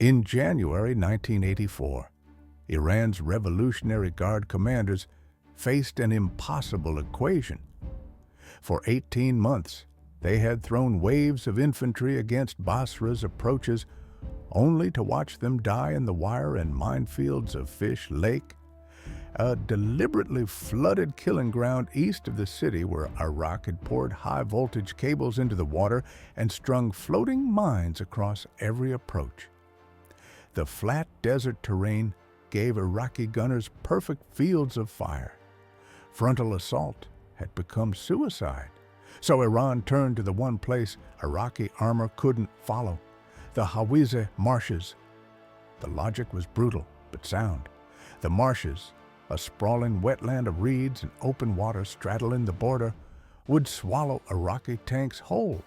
In January 1984, Iran's Revolutionary Guard commanders faced an impossible equation. For 18 months, they had thrown waves of infantry against Basra's approaches, only to watch them die in the wire and minefields of Fish Lake, a deliberately flooded killing ground east of the city where Iraq had poured high-voltage cables into the water and strung floating mines across every approach. The flat desert terrain gave Iraqi gunners perfect fields of fire. Frontal assault had become suicide, so Iran turned to the one place Iraqi armor couldn't follow, the Hawizeh Marshes. The logic was brutal, but sound. The marshes, a sprawling wetland of reeds and open water straddling the border, would swallow Iraqi tanks whole.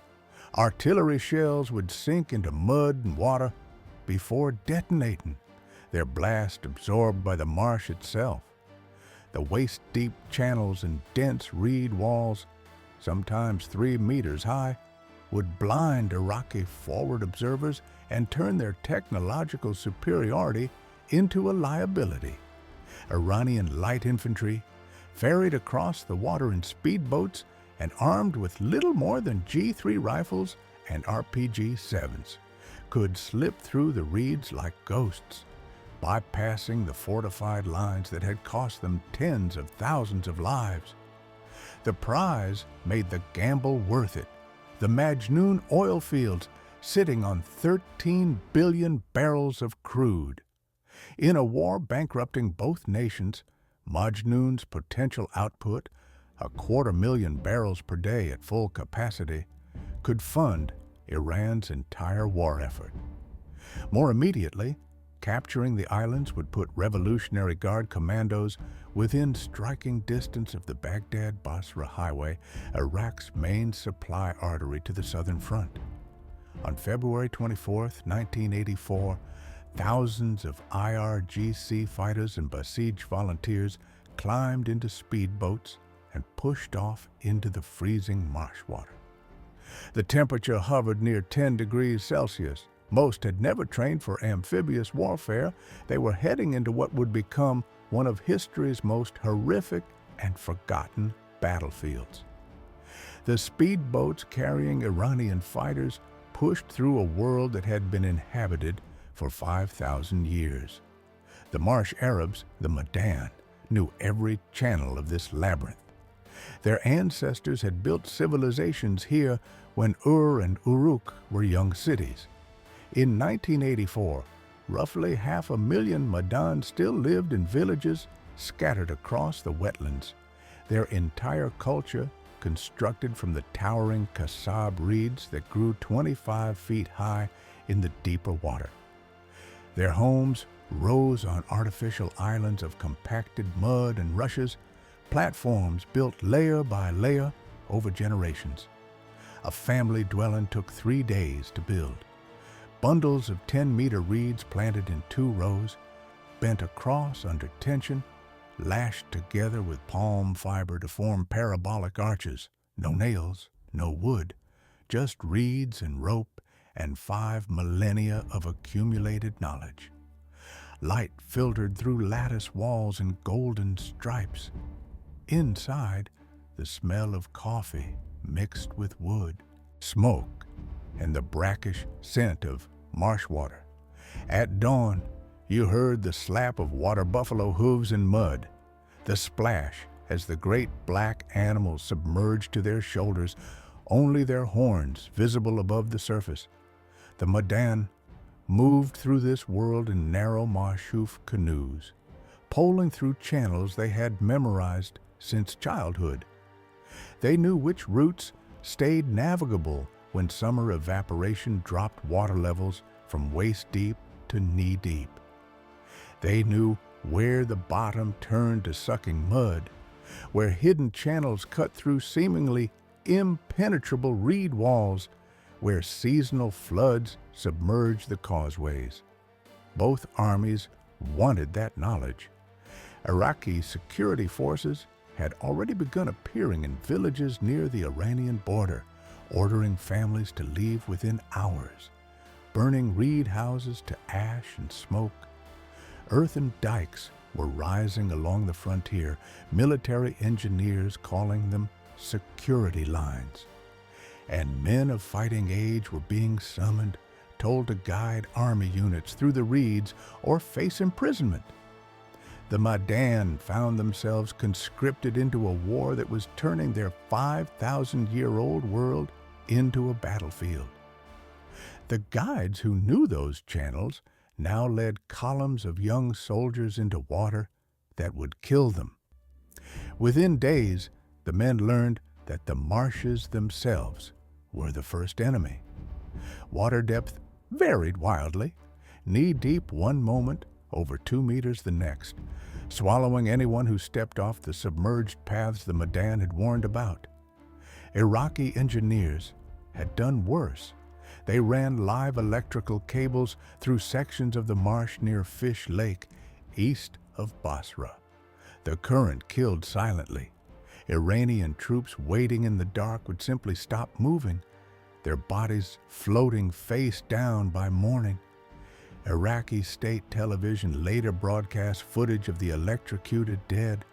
Artillery shells would sink into mud and water before detonating, their blast absorbed by the marsh itself. The waist-deep channels and dense reed walls, sometimes 3 meters high, would blind Iraqi forward observers and turn their technological superiority into a liability. Iranian light infantry, ferried across the water in speedboats and armed with little more than G3 rifles and RPG-7s, could slip through the reeds like ghosts, bypassing the fortified lines that had cost them tens of thousands of lives. The prize made the gamble worth it. The Majnoon oil fields sitting on 13 billion barrels of crude. In a war bankrupting both nations, Majnoon's potential output, 250,000 barrels per day at full capacity, could fund Iran's entire war effort. More immediately, capturing the islands would put Revolutionary Guard commandos within striking distance of the Baghdad-Basra Highway, Iraq's main supply artery to the southern front. On February 24, 1984, thousands of IRGC fighters and Basij volunteers climbed into speedboats and pushed off into the freezing marsh water. The temperature hovered near 10 degrees Celsius. Most had never trained for amphibious warfare. They were heading into what would become one of history's most horrific and forgotten battlefields. The speedboats carrying Iranian fighters pushed through a world that had been inhabited for 5,000 years. The marsh Arabs, the Majnoon, knew every channel of this labyrinth. Their ancestors had built civilizations here when Ur and Uruk were young cities. In 1984, roughly 500,000 Majnoon still lived in villages scattered across the wetlands, their entire culture constructed from the towering kasab reeds that grew 25 feet high in the deeper water. Their homes rose on artificial islands of compacted mud and rushes, platforms built layer by layer over generations. A family dwelling took 3 days to build. Bundles of 10-meter reeds planted in 2 rows, bent across under tension, lashed together with palm fiber to form parabolic arches. No nails, no wood, just reeds and rope and 5 millennia of accumulated knowledge. Light filtered through lattice walls in golden stripes. Inside, the smell of coffee mixed with wood, smoke, and the brackish scent of marsh water. At dawn, you heard the slap of water buffalo hooves in mud, the splash as the great black animals submerged to their shoulders, only their horns visible above the surface. The Majnoon moved through this world in narrow mashuf canoes, poling through channels they had memorized since childhood. They knew which routes stayed navigable when summer evaporation dropped water levels from waist-deep to knee-deep. They knew where the bottom turned to sucking mud, where hidden channels cut through seemingly impenetrable reed walls, where seasonal floods submerged the causeways. Both armies wanted that knowledge. Iraqi security forces had already begun appearing in villages near the Iranian border, ordering families to leave within hours. burning reed houses to ash and smoke. Earthen dikes were rising along the frontier, military engineers calling them security lines. And men of fighting age were being summoned, told to guide army units through the reeds or face imprisonment. The Majnoon found themselves conscripted into a war that was turning their 5,000-year-old world into a battlefield. The guides who knew those channels now led columns of young soldiers into water that would kill them. Within days, the men learned that the marshes themselves were the first enemy. Water depth varied wildly, knee-deep one moment, over 2 meters the next, swallowing anyone who stepped off the submerged paths the Majnoon had warned about. Iraqi engineers had done worse. They ran live electrical cables through sections of the marsh near Fish Lake, east of Basra. The current killed silently. Iranian troops waiting in the dark would simply stop moving, their bodies floating face down by morning. Iraqi state television later broadcast footage of the electrocuted dead,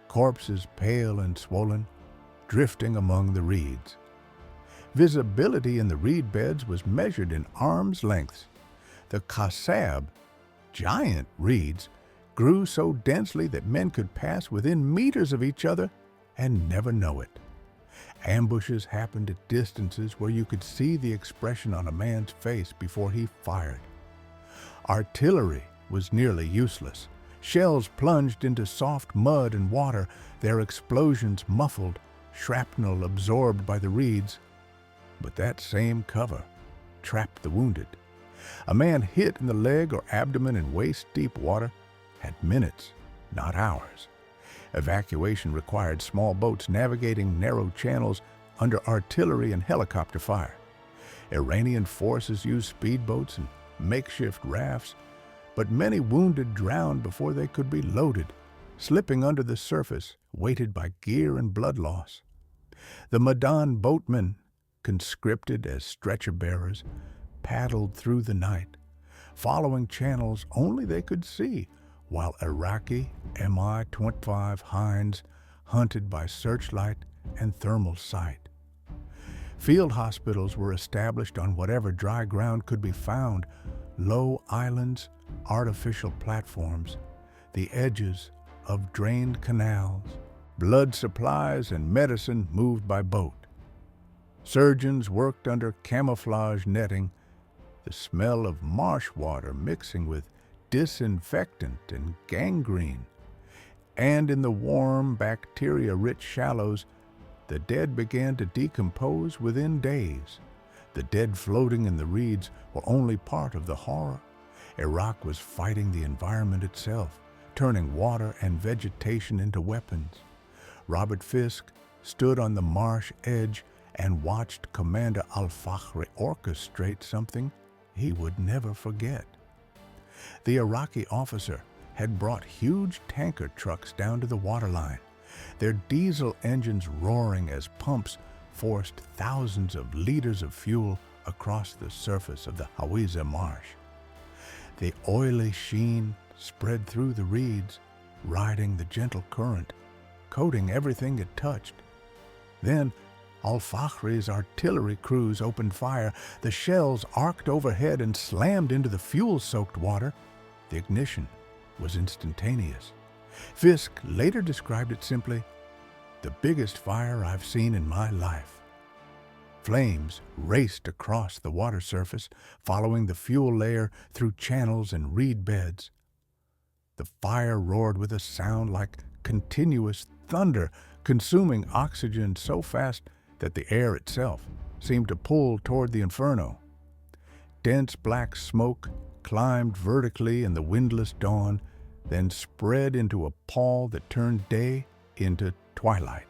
corpses pale and swollen, drifting among the reeds. Visibility in the reed beds was measured in arm's lengths. The kasab, giant reeds, grew so densely that men could pass within meters of each other and never know it. Ambushes happened at distances where you could see the expression on a man's face before he fired. Artillery was nearly useless. Shells plunged into soft mud and water, their explosions muffled, shrapnel absorbed by the reeds. But that same cover trapped the wounded. A man hit in the leg or abdomen in waist-deep water had minutes, not hours. Evacuation required small boats navigating narrow channels under artillery and helicopter fire. Iranian forces used speedboats and makeshift rafts, but many wounded drowned before they could be loaded, slipping under the surface, weighted by gear and blood loss. The Majnoon boatmen, conscripted as stretcher-bearers, paddled through the night, following channels only they could see, while Iraqi Mi-25 Hinds hunted by searchlight and thermal sight. Field hospitals were established on whatever dry ground could be found, low islands, artificial platforms, the edges of drained canals, blood supplies and medicine moved by boat. Surgeons worked under camouflage netting, the smell of marsh water mixing with disinfectant and gangrene. And in the warm, bacteria-rich shallows, the dead began to decompose within days. The dead floating in the reeds were only part of the horror. Iraq was fighting the environment itself, turning water and vegetation into weapons. Robert Fisk stood on the marsh edge and watched Commander Al-Fakhri orchestrate something he would never forget. The Iraqi officer had brought huge tanker trucks down to the waterline, their diesel engines roaring as pumps forced thousands of liters of fuel across the surface of the Hawizeh Marsh. The oily sheen spread through the reeds, riding the gentle current, coating everything it touched. Then Al-Fakhri's artillery crews opened fire. The shells arced overhead and slammed into the fuel-soaked water. The ignition was instantaneous. Fisk later described it simply, "The biggest fire I've seen in my life." Flames raced across the water surface, following the fuel layer through channels and reed beds. The fire roared with a sound like continuous thunder, consuming oxygen so fast that the air itself seemed to pull toward the inferno. Dense black smoke climbed vertically in the windless dawn, then spread into a pall that turned day into twilight.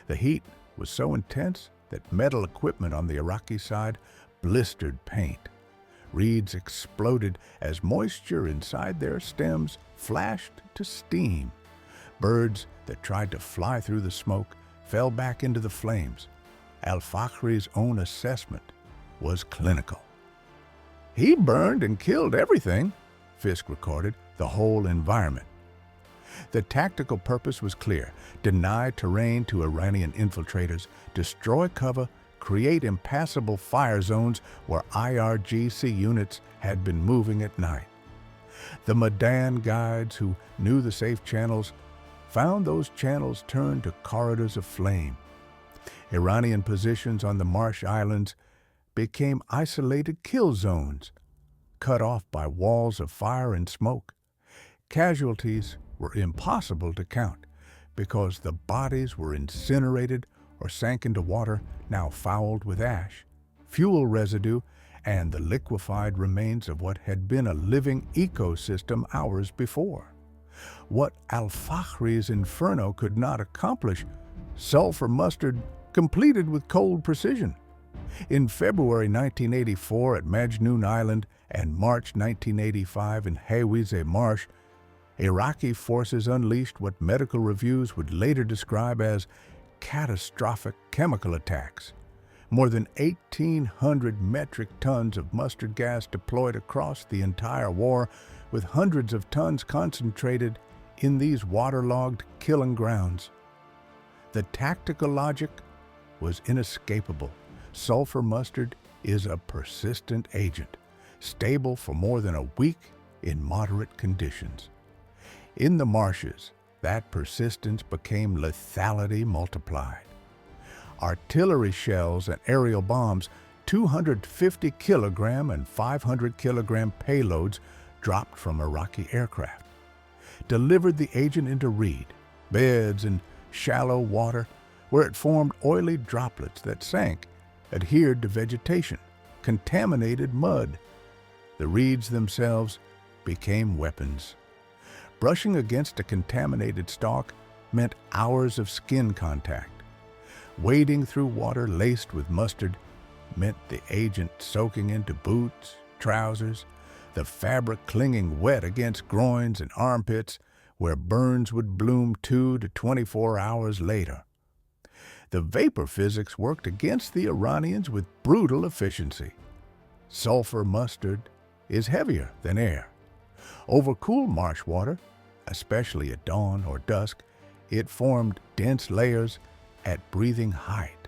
The heat was so intense that metal equipment on the Iraqi side blistered paint. Reeds exploded as moisture inside their stems flashed to steam. Birds that tried to fly through the smoke fell back into the flames. Al-Fakhri's own assessment was clinical. He burned and killed everything, Fisk recorded, the whole environment. The tactical purpose was clear: deny terrain to Iranian infiltrators, destroy cover, create impassable fire zones where IRGC units had been moving at night. The Majnoon guides who knew the safe channels found those channels turned to corridors of flame. Iranian positions on the Marsh Islands became isolated kill zones, cut off by walls of fire and smoke. Casualties were impossible to count because the bodies were incinerated or sank into water now fouled with ash, fuel residue, and the liquefied remains of what had been a living ecosystem hours before. What Al-Fakhri's inferno could not accomplish, sulfur mustard completed with cold precision. In February 1984 at Majnoon Island and March 1985 in Hawizeh Marsh, Iraqi forces unleashed what medical reviews would later describe as catastrophic chemical attacks. More than 1,800 metric tons of mustard gas deployed across the entire war, with hundreds of tons concentrated in these waterlogged killing grounds. The tactical logic was inescapable. Sulfur mustard is a persistent agent, stable for more than a week in moderate conditions. In the marshes, that persistence became lethality multiplied. Artillery shells and aerial bombs, 250 kilogram and 500 kilogram payloads dropped from Iraqi aircraft, delivered the agent into reed beds and shallow water where it formed oily droplets that sank, adhered to vegetation, contaminated mud. The reeds themselves became weapons. Brushing against a contaminated stalk meant hours of skin contact. Wading through water laced with mustard meant the agent soaking into boots, trousers, the fabric clinging wet against groins and armpits, where burns would bloom 2 to 24 hours later. The vapor physics worked against the Iranians with brutal efficiency. Sulfur mustard is heavier than air. Over cool marsh water, especially at dawn or dusk, it formed dense layers at breathing height,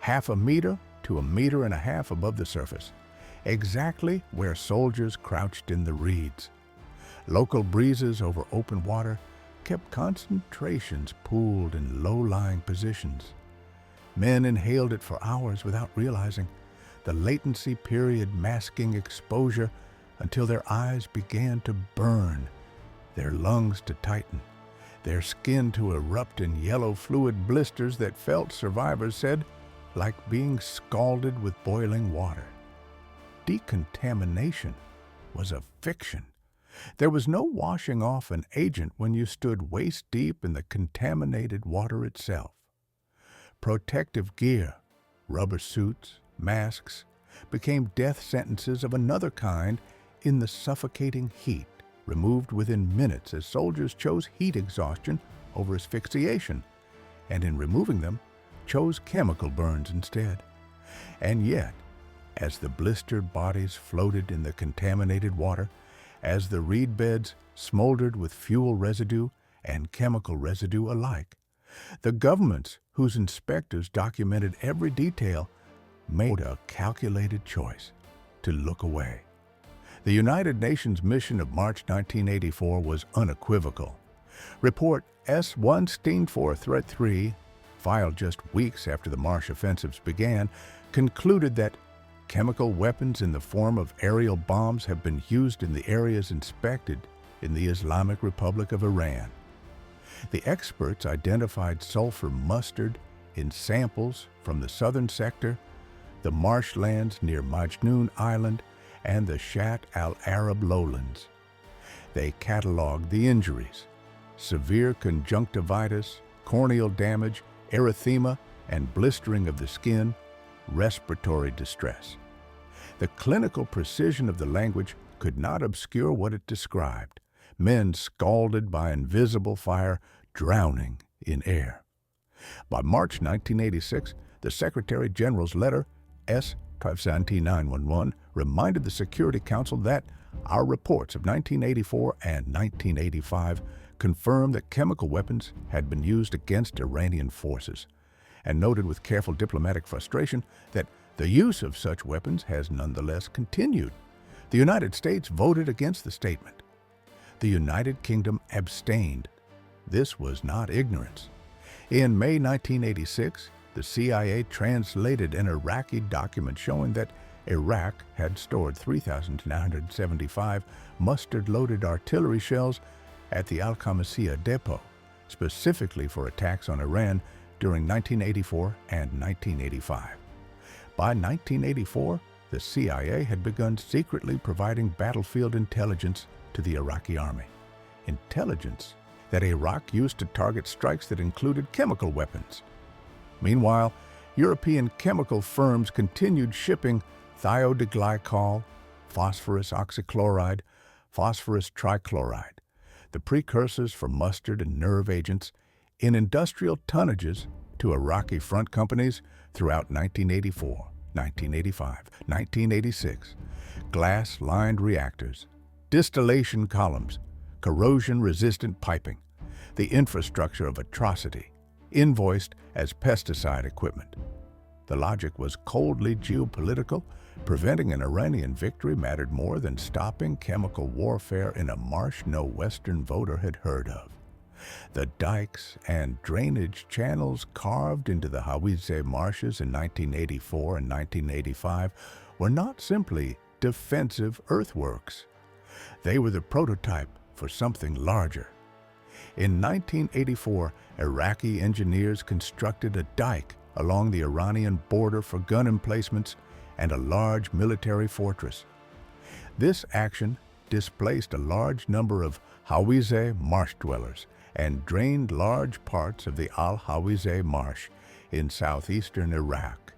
0.5 meter to 1.5 meters above the surface, exactly where soldiers crouched in the reeds. Local breezes over open water kept concentrations pooled in low-lying positions. Men inhaled it for hours without realizing, the latency period masking exposure until their eyes began to burn, their lungs to tighten, their skin to erupt in yellow fluid blisters that felt, survivors said, like being scalded with boiling water. Decontamination was a fiction. There was no washing off an agent when you stood waist-deep in the contaminated water itself. Protective gear, rubber suits, masks, became death sentences of another kind in the suffocating heat, removed within minutes as soldiers chose heat exhaustion over asphyxiation, and in removing them, chose chemical burns instead. And yet, as the blistered bodies floated in the contaminated water, as the reed beds smoldered with fuel residue and chemical residue alike, the governments whose inspectors documented every detail made a calculated choice to look away. The United Nations mission of March 1984 was unequivocal. Report S-1 Threat 3, filed just weeks after the Marsh offensives began, concluded that chemical weapons in the form of aerial bombs have been used in the areas inspected in the Islamic Republic of Iran. The experts identified sulfur mustard in samples from the southern sector, the marshlands near Majnoon Island, and the Shat al-Arab lowlands. They cataloged the injuries: severe conjunctivitis, corneal damage, erythema, and blistering of the skin, respiratory distress. The clinical precision of the language could not obscure what it described: men scalded by invisible fire, drowning in air. By March 1986, the Secretary General's letter, S-911, reminded the Security Council that our reports of 1984 and 1985 confirmed that chemical weapons had been used against Iranian forces, and noted with careful diplomatic frustration that the use of such weapons has nonetheless continued. The United States voted against the statement. The United Kingdom abstained. This was not ignorance. In May 1986, the CIA translated an Iraqi document showing that Iraq had stored 3,975 mustard-loaded artillery shells at the Al-Qamishiyah depot, specifically for attacks on Iran during 1984 and 1985. By 1984, the CIA had begun secretly providing battlefield intelligence to the Iraqi army. Intelligence that Iraq used to target strikes that included chemical weapons. Meanwhile, European chemical firms continued shipping thiodeglycol, phosphorus oxychloride, phosphorus trichloride, the precursors for mustard and nerve agents, in industrial tonnages to Iraqi front companies throughout 1984, 1985, 1986, glass-lined reactors, distillation columns, corrosion-resistant piping, the infrastructure of atrocity, invoiced as pesticide equipment. The logic was coldly geopolitical. Preventing an Iranian victory mattered more than stopping chemical warfare in a marsh no Western voter had heard of. The dikes and drainage channels carved into the Hawizeh Marshes in 1984 and 1985 were not simply defensive earthworks. They were the prototype for something larger. In 1984, Iraqi engineers constructed a dike along the Iranian border for gun emplacements and a large military fortress. This action displaced a large number of Hawizeh marsh dwellers and drained large parts of the Al-Hawizeh Marsh in southeastern Iraq.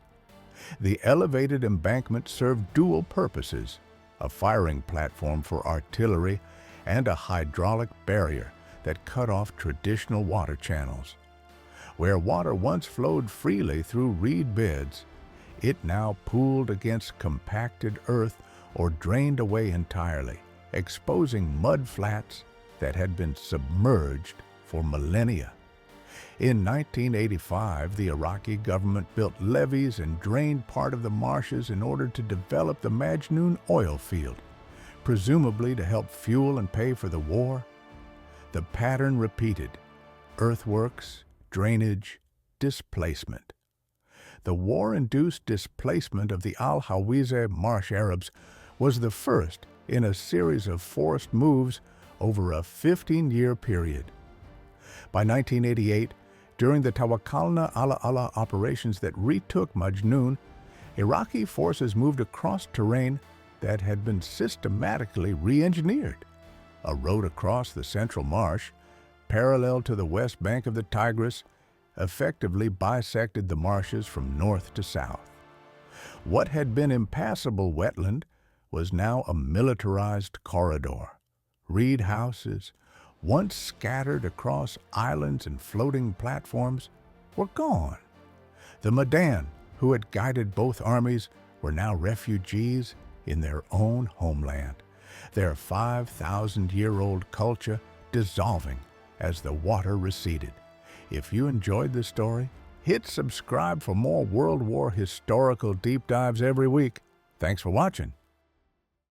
The elevated embankment served dual purposes: a firing platform for artillery and a hydraulic barrier that cut off traditional water channels. Where water once flowed freely through reed beds, it now pooled against compacted earth or drained away entirely, exposing mud flats that had been submerged for millennia. In 1985, the Iraqi government built levees and drained part of the marshes in order to develop the Majnoon oil field, presumably to help fuel and pay for the war. The pattern repeated: earthworks, drainage, displacement. The war-induced displacement of the Al-Hawizeh Marsh Arabs was the first in a series of forced moves over a 15-year period. By 1988, during the Tawakkalna ala Allah operations that retook Majnoon, Iraqi forces moved across terrain that had been systematically re-engineered. A road across the central marsh, parallel to the west bank of the Tigris, effectively bisected the marshes from north to south. What had been impassable wetland was now a militarized corridor. Reed houses, once scattered across islands and floating platforms, were gone. The Majnoon, who had guided both armies, were now refugees in their own homeland, their 5,000-year-old culture dissolving as the water receded. If you enjoyed this story, hit subscribe for more World War historical deep dives every week. Thanks for watching.